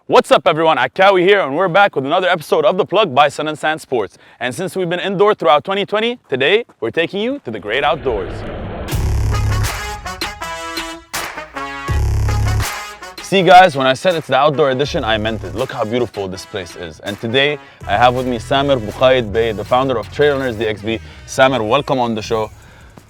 What's up everyone, Akawi here and we're back with another episode of The Plug by Sun and Sand Sports. And since we've been indoor throughout 2020, today we're taking you to the great outdoors. See guys, when I said it's the outdoor edition, I meant it. Look how beautiful this place is. And today I have with me Samer Buqaid Bey, the founder of Trail Runners DXB. Samer, welcome on the show.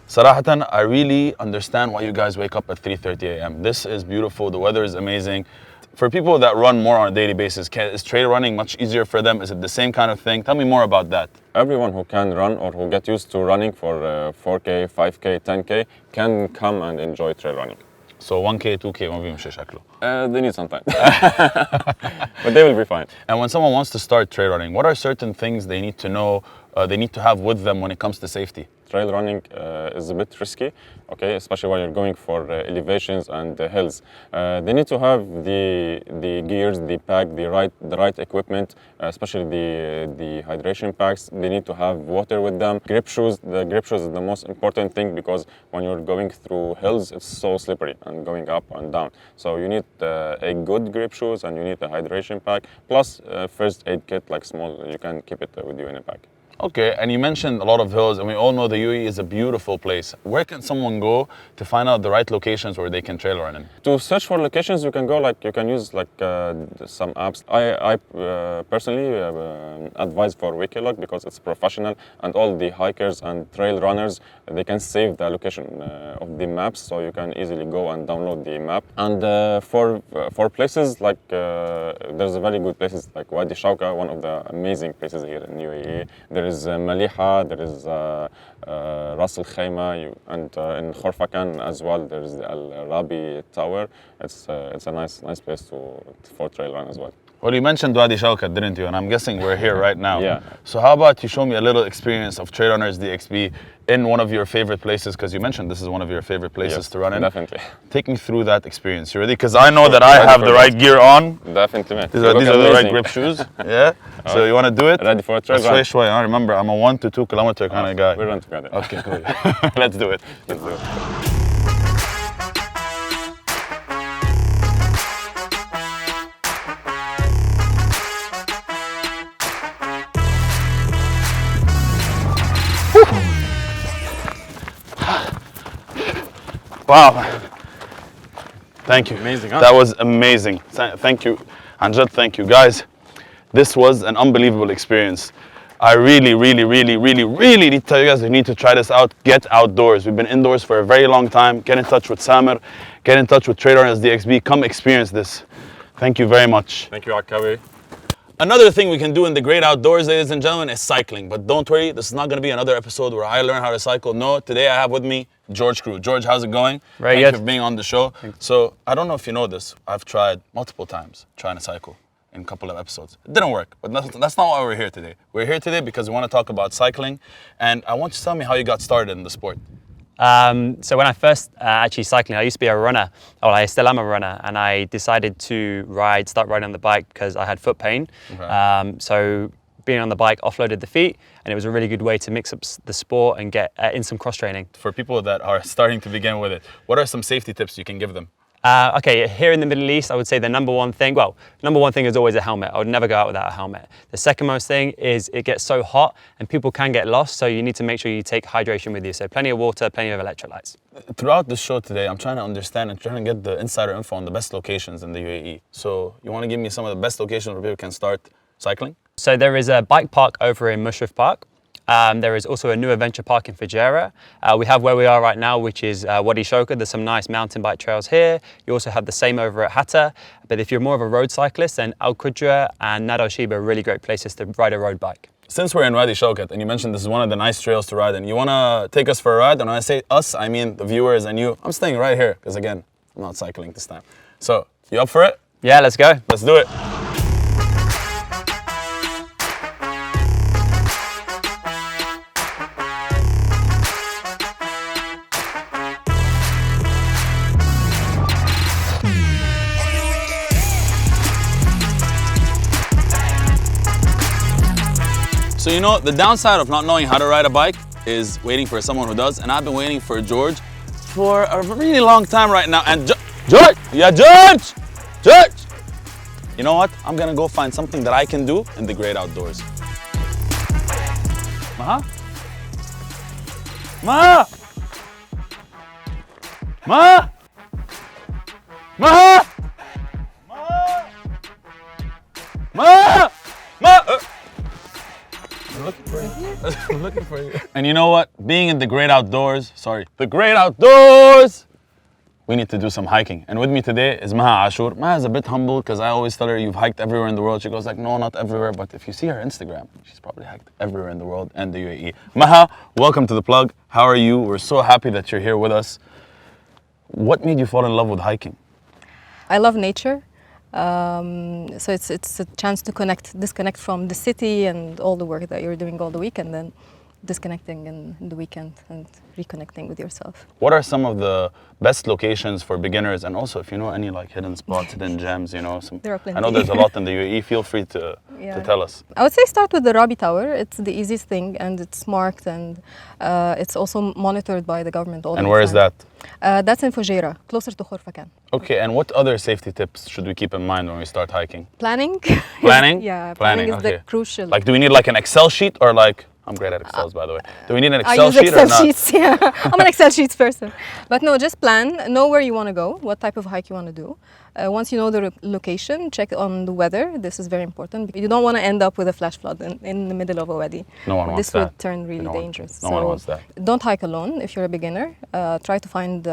Sarahatan, I really understand why you guys wake up at 3:30 a.m. This is beautiful, the weather is amazing. For people that run more on a daily basis, is trail running much easier for them? Is it the same kind of thing? Tell me more about that. Everyone who can run or who get used to running for 4K, 5K, 10K can come and enjoy trail running. So 1K, 2K, ما بيمشي شكله. They need some time, but they will be fine. And when someone wants to start trail running, what are certain things they need to know, they need to have with them when it comes to safety? Trail running is a bit risky, okay, especially when you're going for elevations and hills. They need to have the gears, the pack, the right equipment, especially the hydration packs. They need to have water with them. Grip shoes. The grip shoes is the most important thing because when you're going through hills, it's so slippery and going up and down. So you need a good grip shoes and you need a hydration pack plus first aid kit, like small. You can keep it with you in a pack. Okay, and you mentioned a lot of hills, and we all know the UAE is a beautiful place. Where can someone go to find out the right locations where they can trail run in? To search for locations, you can go you can use some apps. I personally advise for Wikilog because it's professional, and all the hikers and trail runners, they can save the location of the maps, so you can easily go and download the map. And for places there's a very good places like Wadi Shauka, one of the amazing places here in UAE. There is Maliha, there is Ras Al Khaimah, and in Khorfakan as well. There is the Al Rabi Tower. It's a nice place for trail run as well. Well, you mentioned Wadi Shaukat, didn't you? And I'm guessing we're here right now. Yeah. So how about you show me a little experience of Trail Runners DXB in one of your favorite places? Because you mentioned this is one of your favorite places to run in. Definitely. Take me through that experience. You ready? Because I know that I have the right gear on. Definitely, man. These are the right grip shoes. Yeah. So you want to do it? Ready for a trail run? I remember, I'm a 1 to 2 kilometer kind of guy. We run together. Okay, cool. Let's do it. Let's do it. Wow. Thank you. Amazing, huh? That was amazing. Thank you. Anjad, thank you. Guys, this was an unbelievable experience. I really need to tell you guys, you need to try this out. Get outdoors. We've been indoors for a very long time. Get in touch with Samer. Get in touch with Trail Runners DXB. Come experience this. Thank you very much. Thank you, Akawi. Another thing we can do in the great outdoors, ladies and gentlemen, is cycling. But don't worry, this is not going to be another episode where I learn how to cycle. No, today I have with me George Crew. George, how's it going? Very good. Thank you for being on the show. So I don't know if you know this. I've tried multiple times trying to cycle in a couple of episodes. It didn't work, but that's not why we're here today. We're here today because we want to talk about cycling. And I want you to tell me how you got started in the sport. So when I first actually cycling, I used to be a runner. Well, I still am a runner, and I decided to start riding on the bike because I had foot pain. Okay. So being on the bike offloaded the feet, and it was a really good way to mix up the sport and get in some cross training. For people that are starting to begin with it, what are some safety tips you can give them? Okay, here in the Middle East, I would say the number one thing is always a helmet. I would never go out without a helmet. The second most thing is it gets so hot and people can get lost, so you need to make sure you take hydration with you. So plenty of water, plenty of electrolytes. Throughout the show today, I'm trying to understand and trying to get the insider info on the best locations in the UAE. So you want to give me some of the best locations where people can start cycling? So there is a bike park over in Mushrif Park. There is also a new adventure park in Fujairah. We have where we are right now, which is Wadi Shauka. There's some nice mountain bike trails here. You also have the same over at Hatta. But if you're more of a road cyclist, then Al Qudra and Nad Al Shiba are really great places to ride a road bike. Since we're in Wadi Shaukat, and you mentioned this is one of the nice trails to ride in, you want to take us for a ride? And when I say us, I mean the viewers and you. I'm staying right here because, again, I'm not cycling this time. So, you up for it? Yeah, let's go. Let's do it. So you know, the downside of not knowing how to ride a bike is waiting for someone who does, and I've been waiting for George for a really long time right now. And George! Yeah, George! George! you know what? I'm gonna go find something that I can do in the great outdoors. Maha? Ma! Ma! Ma! Ma! Ma! I'm looking for you. I'm looking for you. And you know what? Being in the great outdoors, the great outdoors, we need to do some hiking. And with me today is Maha Ashur. Maha is a bit humble because I always tell her you've hiked everywhere in the world. She goes like, no, not everywhere. But if you see her Instagram, she's probably hiked everywhere in the world and the UAE. Maha, welcome to The Plug. How are you? We're so happy that you're here with us. What made you fall in love with hiking? I love nature. So it's a chance to disconnect from the city and all the work that you're doing all the week, and then disconnecting in the weekend and reconnecting with yourself. What are some of the best locations for beginners, and also if you know any like hidden spots, hidden gems, you know, There are plenty. I know there's a lot in the UAE. Feel free to tell us. I would say start with the Rabi Tower. It's the easiest thing, and it's marked, and it's also monitored by the government all the time. And where is that? That's in Fujairah, closer to Khorfakan. Okay, and what other safety tips should we keep in mind when we start hiking? Planning. Planning? Yeah, planning is okay. the crucial. Like, do we need like an Excel sheet or like? I'm great at Excels, by the way. Do we need an I Excel use sheet Excel or not? sheets, yeah. I'm an Excel sheets person. But no, just plan, know where you want to go, what type of hike you want to do. Once you know the location, check on the weather. This is very important. You don't want to end up with a flash flood in the middle of a wadi. No one wants this that. would turn really dangerous. No one wants that. Don't hike alone if you're a beginner. Try to find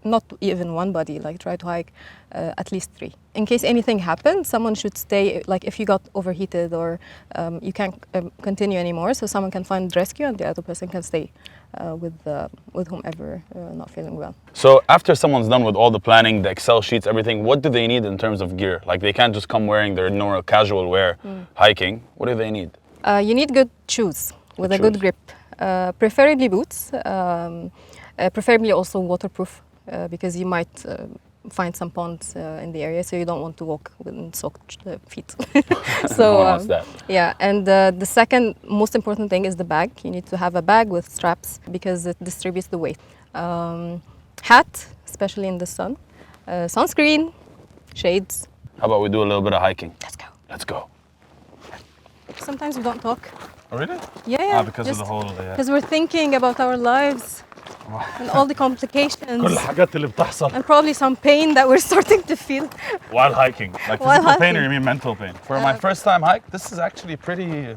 not even one buddy, like try to hike at least 3. In case anything happens, someone should stay, like if you got overheated or you can't continue anymore, so someone can find rescue and the other person can stay with whomever not feeling well. So after someone's done with all the planning, the Excel sheets, everything, what do they need in terms of gear? Like they can't just come wearing their normal casual wear hiking. What do they need? You need good shoes with a good grip, preferably boots, preferably also waterproof because you might find some ponds in the area, so you don't want to walk with soaked feet. So no one wants that. Yeah, and the second most important thing is the bag. You need to have a bag with straps because it distributes the weight. Hat, especially in the sun, sunscreen, shades. How about we do a little bit of hiking? Let's go. Let's go. Sometimes we don't talk. Oh, really? Yeah. Because of the whole... Because we're thinking about our lives and all the complications. كل الحاجات اللي بتحصل And probably some pain that we're starting to feel. while hiking. Like While physical pain hiking. or you mean mental pain? For my first time hike, this is actually pretty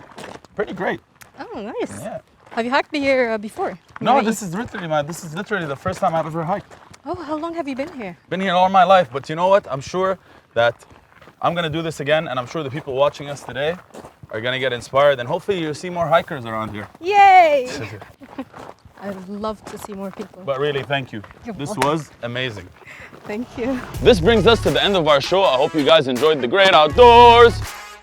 great. Oh, nice. Yeah. Have you hiked here before? No, Maybe. this is literally the first time I've ever hiked. Oh, how long have you been here? Been here all my life, but you know what? I'm sure that I'm gonna do this again, and I'm sure the people watching us today are gonna get inspired, and hopefully you'll see more hikers around here. Yay! I'd love to see more people. But really, thank you. This was amazing. Thank you. This brings us to the end of our show. I hope you guys enjoyed the great outdoors.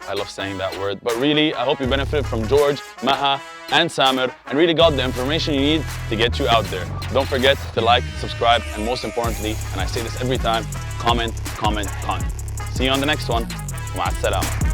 I love saying that word, but really, I hope you benefited from George, Maha, and Samer, and really got the information you need to get you out there. Don't forget to like, subscribe, and most importantly, and I say this every time, comment, comment, comment. See you on the next one. مع السلامة.